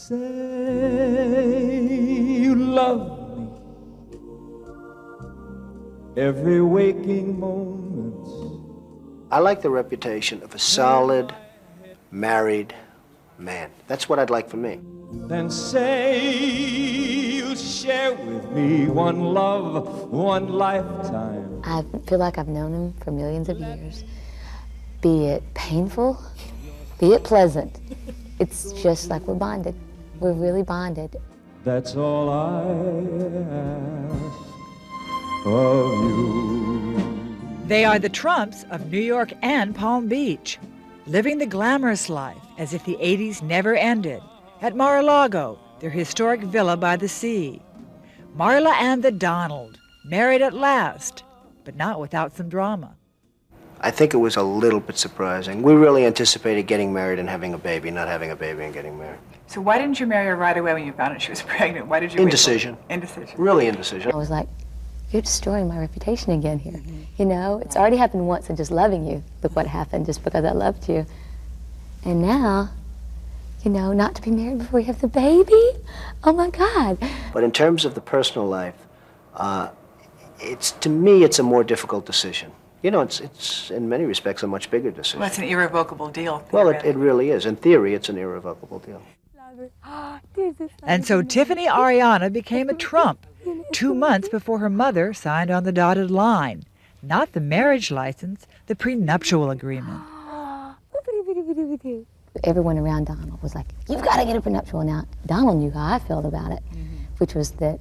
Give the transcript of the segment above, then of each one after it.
Say you love me every waking moment. I like the reputation of a solid, married man. That's what I'd like for me. Then say you'll share with me one love, one lifetime. I feel like I've known him for millions of years. Be it painful, be it pleasant. It's just like we're bonded. We're really bonded. That's all I ask of you. They are the Trumps of New York and Palm Beach, living the glamorous life as if the 80s never ended. At Mar-a-Lago, their historic villa by the sea. Marla and the Donald, married at last, but not without some drama. I think it was a little bit surprising. We really anticipated getting married and having a baby, not having a baby and getting married. So why didn't you marry her right away when you found out she was pregnant? Why did you Indecision. Indecision. Really indecision. I was like, you're destroying my reputation again here. You know, it's already happened once in just loving you. Look what happened just because I loved you. And now, you know, not to be married before you have the baby? Oh my God. But in terms of the personal life, to me, it's a more difficult decision. You know, it's in many respects a much bigger decision. Well, it's an irrevocable deal. Well, it really is. In theory, it's an irrevocable deal. And so Tiffany Ariana became a Trump 2 months before her mother signed on the dotted line. Not the marriage license, the prenuptial agreement. Everyone around Donald was like, you've got to get a prenuptial now. Donald knew how I felt about it, which was that,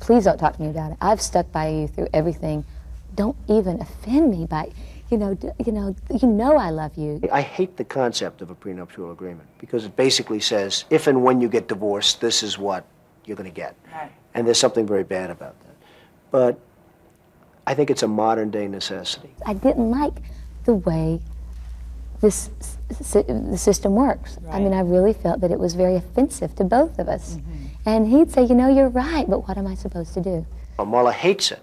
please don't talk to me about it. I've stuck by you through everything. Don't even offend me by, you know I love you. I hate the concept of a prenuptial agreement because it basically says, if and when you get divorced, this is what you're going to get. Right. And there's something very bad about that. But I think it's a modern day necessity. I didn't like the way the system works. Right. I mean, I really felt that it was very offensive to both of us. And he'd say, you know, you're right, but what am I supposed to do? Marla hates it,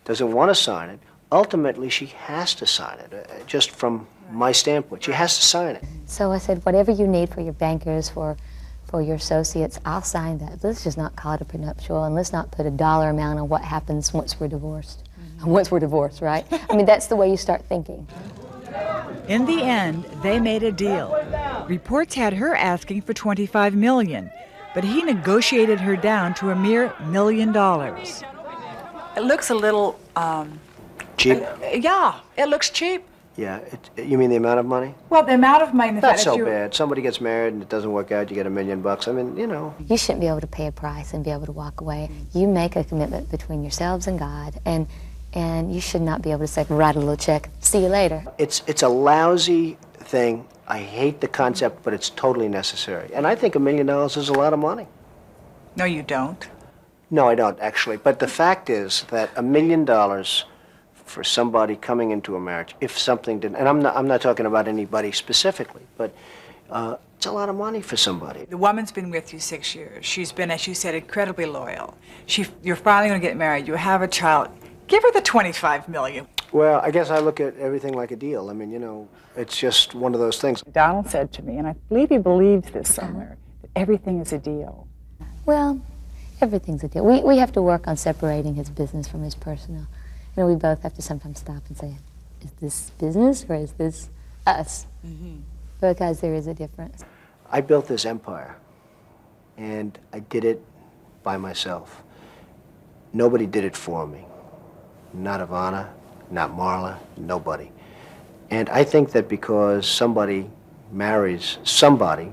doesn't want to sign it. Ultimately, she has to sign it, just from my standpoint. She has to sign it. So I said, whatever you need for your bankers, for your associates, I'll sign that. Let's just not call it a prenuptial, and let's not put a dollar amount on what happens once we're divorced. Once we're divorced, right? I mean, that's the way you start thinking. In the end, they made a deal. Reports had her asking for $25 million, but he negotiated her down to a mere $1 million. It looks a little, Cheap? yeah, it looks cheap. Yeah. You mean the amount of money? Well, the amount of money, the Not fact so that you... bad. Somebody gets married and it doesn't work out, you get $1 million. I mean, you know. You shouldn't be able to pay a price and be able to walk away. You make a commitment between yourselves and God, and you should not be able to say, write a little check, see you later. It's a lousy thing. I hate the concept, but it's totally necessary. And I think $1 million is a lot of money. No, you don't. No, I don't, actually. But the fact is that $1 million for somebody coming into a marriage, if something didn't, and I'm not talking about anybody specifically, but it's a lot of money for somebody. The woman's been with you 6 years. She's been, as you said, incredibly loyal. You're finally going to get married. You have a child. Give her the $25 million. Well, I guess I look at everything like a deal. I mean, you know, it's just one of those things. Donald said to me, and I believe he believes this somewhere, that everything is a deal. Well, everything's a deal. We have to work on separating his business from his personal. You know, we both have to sometimes stop and say, is this business or is this us? Because there is a difference. I built this empire, and I did it by myself. Nobody did it for me. Not Ivana, not Marla, nobody. And I think that because somebody marries somebody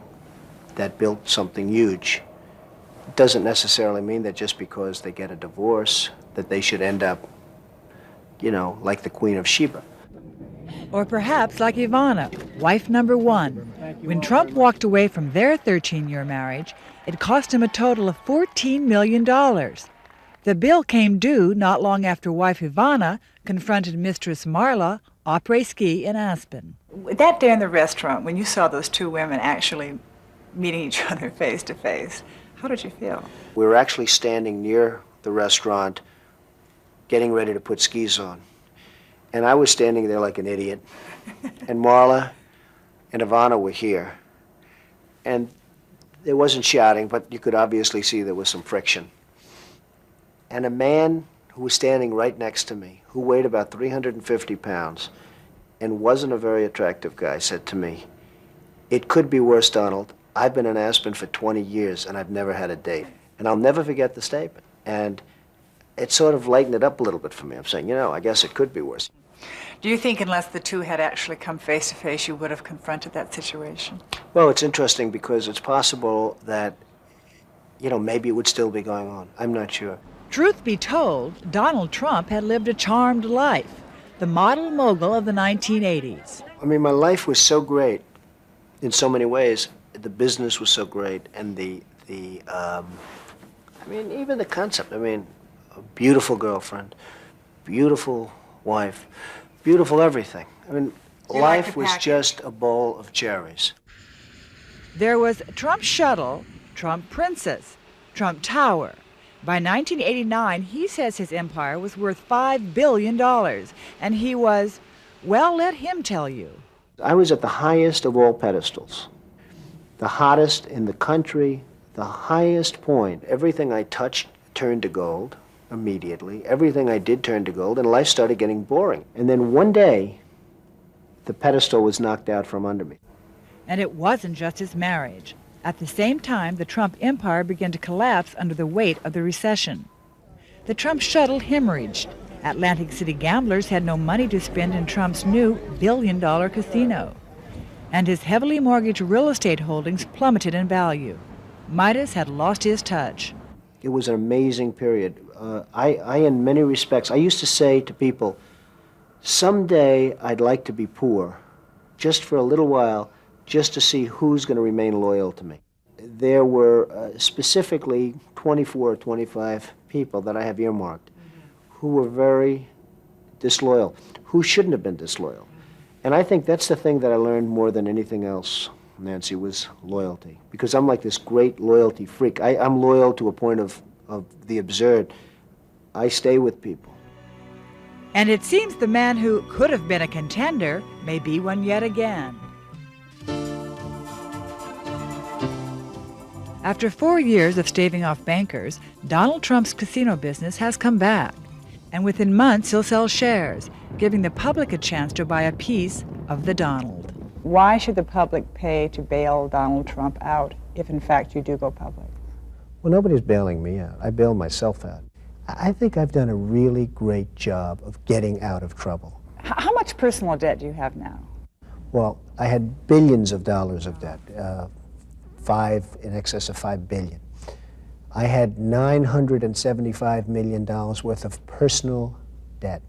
that built something huge, doesn't necessarily mean that just because they get a divorce that they should end up, you know, like the Queen of Sheba. Or perhaps like Ivana, wife number 1. When Trump walked away from their 13-year marriage, it cost him a total of $14 million. The bill came due not long after wife Ivana confronted mistress Marla après-ski in Aspen. That day in the restaurant, when you saw those two women actually meeting each other face to face, how did you feel? We were actually standing near the restaurant, getting ready to put skis on. And I was standing there like an idiot. And Marla and Ivana were here. And There wasn't shouting, but you could obviously see there was some friction. And a man who was standing right next to me, who weighed about 350 pounds and wasn't a very attractive guy, said to me, "It could be worse, Donald. I've been in Aspen for 20 years and I've never had a date." And I'll never forget the statement. And it sort of lightened it up a little bit for me. I'm saying, I guess it could be worse. Do you think unless the two had actually come face to face, you would have confronted that situation? Well, it's interesting because it's possible that, maybe it would still be going on. I'm not sure. Truth be told, Donald Trump had lived a charmed life, the model mogul of the 1980s. I mean, my life was so great in so many ways. The business was so great, and even the concept. A beautiful girlfriend, beautiful wife, beautiful everything. Life was just a bowl of cherries. There was Trump Shuttle, Trump Princess, Trump Tower. By 1989, he says his empire was worth $5 billion, and he was, well, let him tell you. I was at the highest of all pedestals, the hottest in the country, the highest point. Everything I touched turned to gold immediately. Everything I did turned to gold, and life started getting boring. And then one day, the pedestal was knocked out from under me. And it wasn't just his marriage. At the same time, the Trump empire began to collapse under the weight of the recession. The Trump shuttle hemorrhaged. Atlantic City gamblers had no money to spend in Trump's new billion-dollar casino. And his heavily mortgaged real estate holdings plummeted in value. Midas had lost his touch. It was an amazing period. I, in many respects, I used to say to people, someday I'd like to be poor, just for a little while, just to see who's going to remain loyal to me. There were specifically 24 or 25 people that I have earmarked who were very disloyal, who shouldn't have been disloyal. And I think that's the thing that I learned more than anything else, Nancy, was loyalty. Because I'm like this great loyalty freak. I'm loyal to a point of the absurd. I stay with people. And it seems the man who could have been a contender may be one yet again. After 4 years of staving off bankers, Donald Trump's casino business has come back. And within months, he'll sell shares, giving the public a chance to buy a piece of the Donald. Why should the public pay to bail Donald Trump out if, in fact, you do go public? Well, nobody's bailing me out. I bailed myself out. I think I've done a really great job of getting out of trouble. How much personal debt do you have now? Well, I had billions of dollars of debt, in excess of $5 billion. I had $975 million worth of personal debt.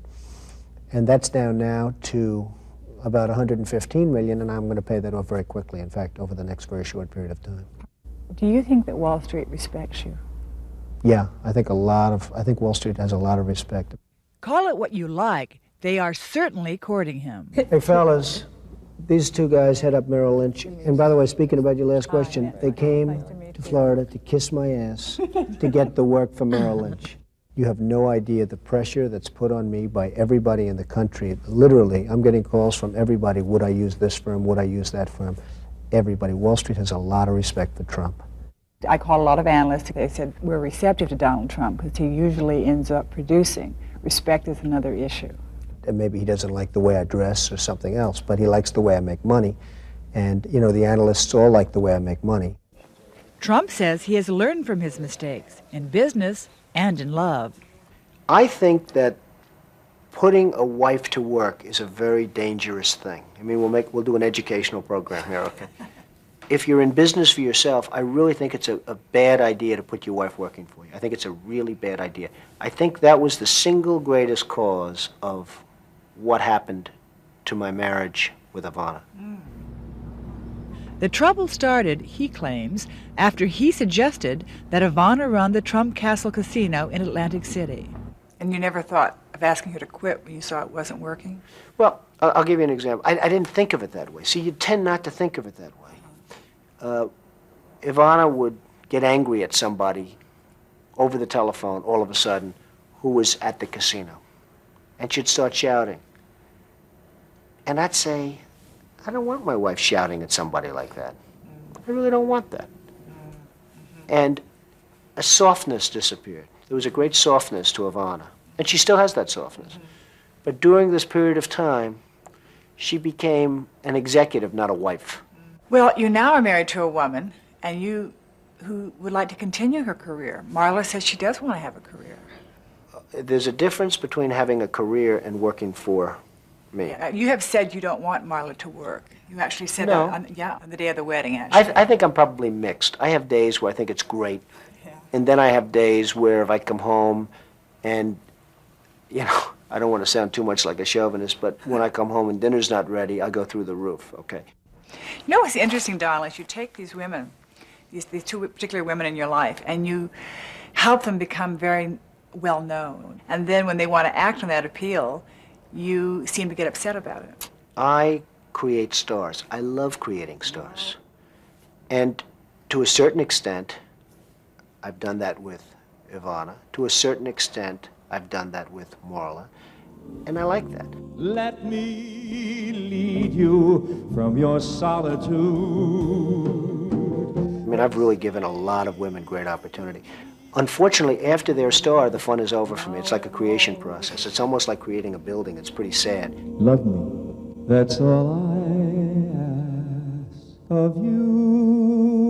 And that's down now to about $115 million, and I'm going to pay that off very quickly, in fact, over the next very short period of time. Do you think that Wall Street respects you? Yeah, I think Wall Street has a lot of respect. Call it what you like, they are certainly courting him. Hey, fellas, these two guys head up Merrill Lynch. And by the way, speaking about your last question, they came to Florida to kiss my ass to get the work for Merrill Lynch. You have no idea the pressure that's put on me by everybody in the country. Literally, I'm getting calls from everybody. Would I use this firm? Would I use that firm? Everybody. Wall Street has a lot of respect for Trump. I called a lot of analysts. They said we're receptive to Donald Trump because he usually ends up producing. Respect is another issue. And maybe he doesn't like the way I dress or something else, but he likes the way I make money. And, the analysts all like the way I make money. Trump says he has learned from his mistakes in business and in love. I think that putting a wife to work is a very dangerous thing. I mean, we'll do an educational program here, okay? If you're in business for yourself, I really think it's a bad idea to put your wife working for you. I think it's a really bad idea. I think that was the single greatest cause of what happened to my marriage with Ivana. The trouble started, he claims, after he suggested that Ivana run the Trump Castle Casino in Atlantic City. And you never thought of asking her to quit when you saw it wasn't working? Well, I'll give you an example. I didn't think of it that way. See, you tend not to think of it that way. Ivana would get angry at somebody over the telephone all of a sudden who was at the casino. And she'd start shouting. And I'd say, I don't want my wife shouting at somebody like that. I really don't want that. And a softness disappeared. There was a great softness to Ivana, and she still has that softness. But during this period of time, she became an executive, not a wife. Well, you now are married to a woman, and you who would like to continue her career. Marla says she does want to have a career. There's a difference between having a career and working for me. You have said you don't want Marla to work. You actually said No. that on the day of the wedding, actually. I think I'm probably mixed. I have days where I think it's great, and then I have days where if I come home and, you know, I don't want to sound too much like a chauvinist, but when I come home and dinner's not ready, I go through the roof, okay? You know what's interesting, Donald, is you take these women, these two particular women in your life, and you help them become very well known. And then when they want to act on that appeal, you seem to get upset about it. I create stars. I love creating stars. And to a certain extent, I've done that with Ivana. To a certain extent, I've done that with Marla. And I like that. Let me lead you from your solitude. I mean, I've really given a lot of women great opportunity. Unfortunately, after they're a star, the fun is over for me. It's like a creation process. It's almost like creating a building. It's pretty sad. Love me, that's all I ask of you.